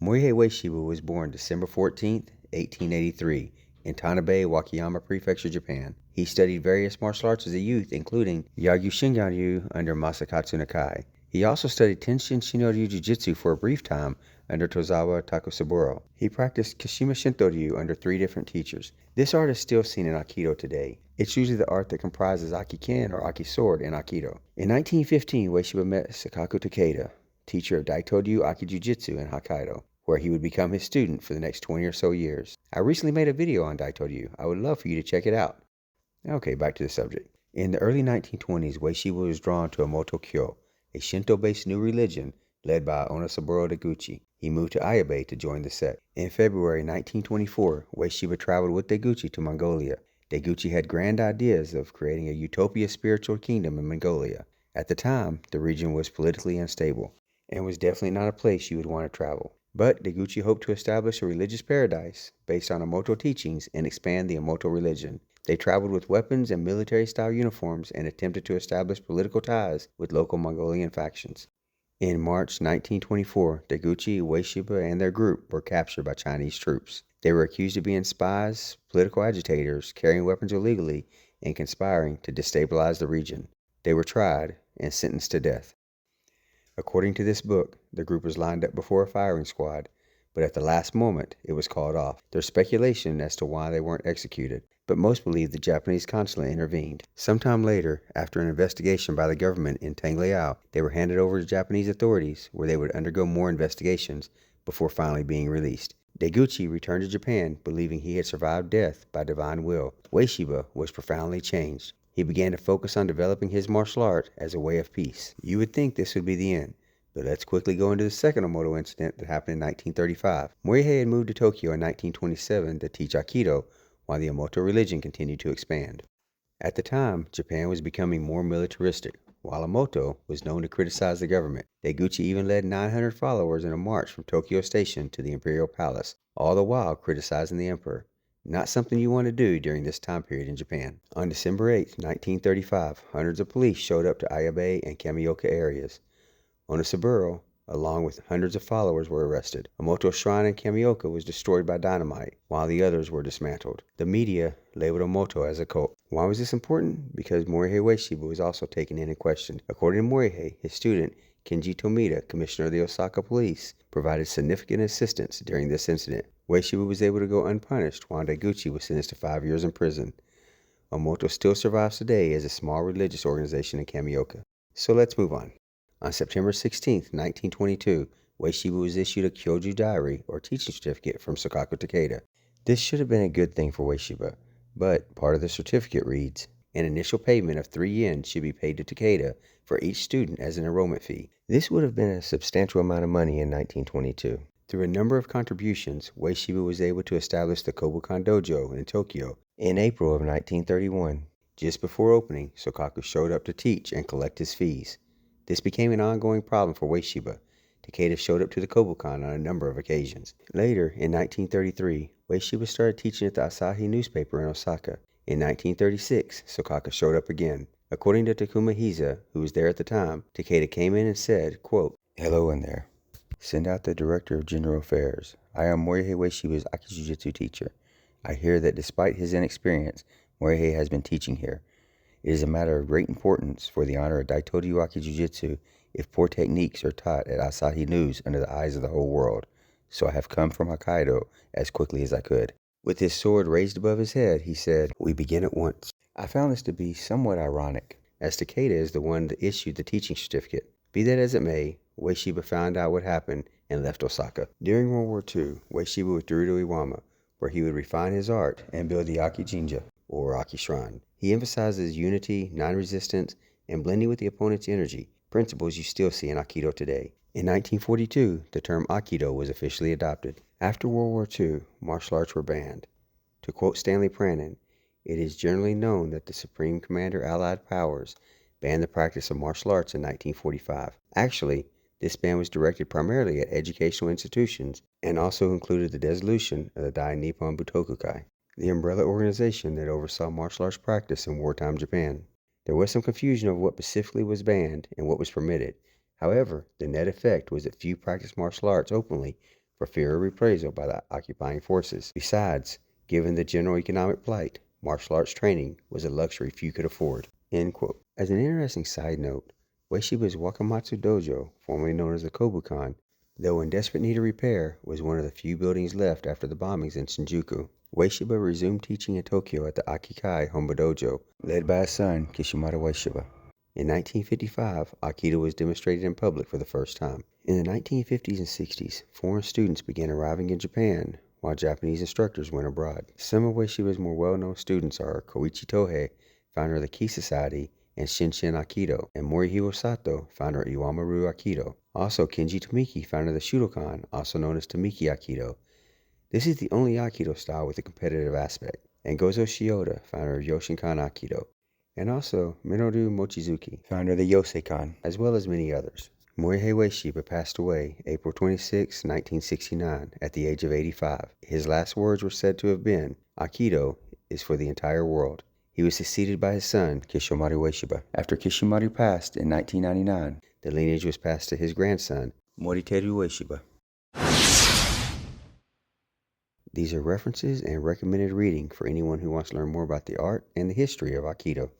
Morihei Ueshiba was born December 14, 1883, in Tanabe, Wakayama Prefecture, Japan. He studied various martial arts as a youth, including Yagyu Shinryu under Masakatsu Nakai. He also studied Tenshin Shinryu Jiu-Jitsu for a brief time under Tozawa Takasaburo. He practiced Kashima Shinto-ryu under 3 different teachers. This art is still seen in Aikido today. It's usually the art that comprises Aki-ken or Aki-sword in Aikido. In 1915, Ueshiba met Sakaku Takeda, teacher of Daito-ryu Aki Jiu-Jitsu in Hokkaido, where he would become his student for the next 20 or so years. I recently made a video on Daito-ryu. I would love for you to check it out. Okay, back to the subject. In the early 1920s, Ueshiba was drawn to Omoto-kyo, a Shinto-based new religion led by Onisaburo Deguchi. He moved to Ayabe to join the sect. In February 1924, Ueshiba traveled with Deguchi to Mongolia. Deguchi had grand ideas of creating a utopia spiritual kingdom in Mongolia. At the time, the region was politically unstable and was definitely not a place you would want to travel. But Deguchi hoped to establish a religious paradise based on Omoto teachings and expand the Omoto religion. They traveled with weapons and military-style uniforms and attempted to establish political ties with local Mongolian factions. In March 1924, Deguchi, Ueshiba, and their group were captured by Chinese troops. They were accused of being spies, political agitators, carrying weapons illegally, and conspiring to destabilize the region. They were tried and sentenced to death. According to this book, the group was lined up before a firing squad, but at the last moment, it was called off. There's speculation as to why they weren't executed, but most believe the Japanese consulate intervened. Sometime later, after an investigation by the government in Tangliao, they were handed over to Japanese authorities, where they would undergo more investigations before finally being released. Deguchi returned to Japan, believing he had survived death by divine will. Ueshiba was profoundly changed. He began to focus on developing his martial art as a way of peace. You would think this would be the end, but let's quickly go into the second Omoto incident that happened in 1935. Morihei had moved to Tokyo in 1927 to teach Aikido, while the Omoto religion continued to expand. At the time, Japan was becoming more militaristic, while Omoto was known to criticize the government. Deguchi even led 900 followers in a march from Tokyo Station to the Imperial Palace, all the while criticizing the emperor. Not something you want to do during this time period in Japan. On December 8, 1935, hundreds of police showed up to Ayabe and Kamioka areas. Onisaburo, along with hundreds of followers, were arrested. Omoto's shrine in Kamioka was destroyed by dynamite, while the others were dismantled. The media labeled Omoto as a cult. Why was this important? Because Morihei Ueshiba was also taken in and questioned. According to Morihei, his student, Kenji Tomita, commissioner of the Osaka police, provided significant assistance during this incident. Ueshiba was able to go unpunished, while Deguchi was sentenced to 5 years in prison. Omoto still survives today as a small religious organization in Kamioka. So let's move on. On September 16, 1922, Ueshiba was issued a Kyoju Diary, or teaching certificate, from Sakaku Takeda. This should have been a good thing for Ueshiba, but part of the certificate reads, an initial payment of 3 yen should be paid to Takeda for each student as an enrollment fee. This would have been a substantial amount of money in 1922. Through a number of contributions, Ueshiba was able to establish the Kobukan Dojo in Tokyo in April of 1931. Just before opening, Sakaku showed up to teach and collect his fees. This became an ongoing problem for Ueshiba. Takeda showed up to the Kobukan on a number of occasions. Later, in 1933, Ueshiba started teaching at the Asahi newspaper in Osaka. In 1936, Sakaku showed up again. According to Takuma Hiza, who was there at the time, Takeda came in and said, quote, "Hello in there. Send out the Director of General Affairs. I am Morihei Ueshiba's Aki Jiu-Jitsu teacher. I hear that despite his inexperience, Morihei has been teaching here. It is a matter of great importance for the honor of Daito-ryu Aki Jiu-Jitsu if poor techniques are taught at Asahi News under the eyes of the whole world. So I have come from Hokkaido as quickly as I could." With his sword raised above his head, he said, "We begin at once." I found this to be somewhat ironic, as Takeda is the one that issued the teaching certificate. Be that as it may, Ueshiba found out what happened and left Osaka. During World War II, Ueshiba withdrew to Iwama, where he would refine his art and build the Aki Jinja, or Aki Shrine. He emphasizes unity, non-resistance, and blending with the opponent's energy, principles you still see in Aikido today. In 1942, the term Aikido was officially adopted. After World War II, martial arts were banned. To quote Stanley Pranin, it is generally known that the Supreme Commander Allied Powers banned the practice of martial arts in 1945. Actually, this ban was directed primarily at educational institutions and also included the dissolution of the Dai Nippon Butokukai, the umbrella organization that oversaw martial arts practice in wartime Japan. There was some confusion over what specifically was banned and what was permitted. However, the net effect was that few practiced martial arts openly for fear of reprisal by the occupying forces. Besides, given the general economic plight, martial arts training was a luxury few could afford. End quote. As an interesting side note, Ueshiba's Wakamatsu Dojo, formerly known as the Kobukan, though in desperate need of repair, was one of the few buildings left after the bombings in Shinjuku. Ueshiba resumed teaching in Tokyo at the Akikai Homba Dojo, led by his son, Kisshomaru Ueshiba. In 1955, Aikido was demonstrated in public for the first time. In the 1950s and 60s, foreign students began arriving in Japan, while Japanese instructors went abroad. Some of Ueshiba's more well-known students are Koichi Tohei, founder of the Ki Society, and Shinshin Aikido, and Morihei Sato, founder of Iwamaru Aikido. Also, Kenji Tomiki, founder of the Shudokan, also known as Tomiki Aikido. This is the only Aikido style with a competitive aspect. And Gozo Shioda, founder of Yoshinkan Aikido. And also Minoru Mochizuki, founder of the Yoseikan, as well as many others. Morihei Ueshiba passed away April 26, 1969, at the age of 85. His last words were said to have been, "Aikido is for the entire world." He was succeeded by his son, Kisshomaru Ueshiba. After Kisshomaru passed in 1999, the lineage was passed to his grandson, Moriteru Ueshiba. These are references and recommended reading for anyone who wants to learn more about the art and the history of Aikido.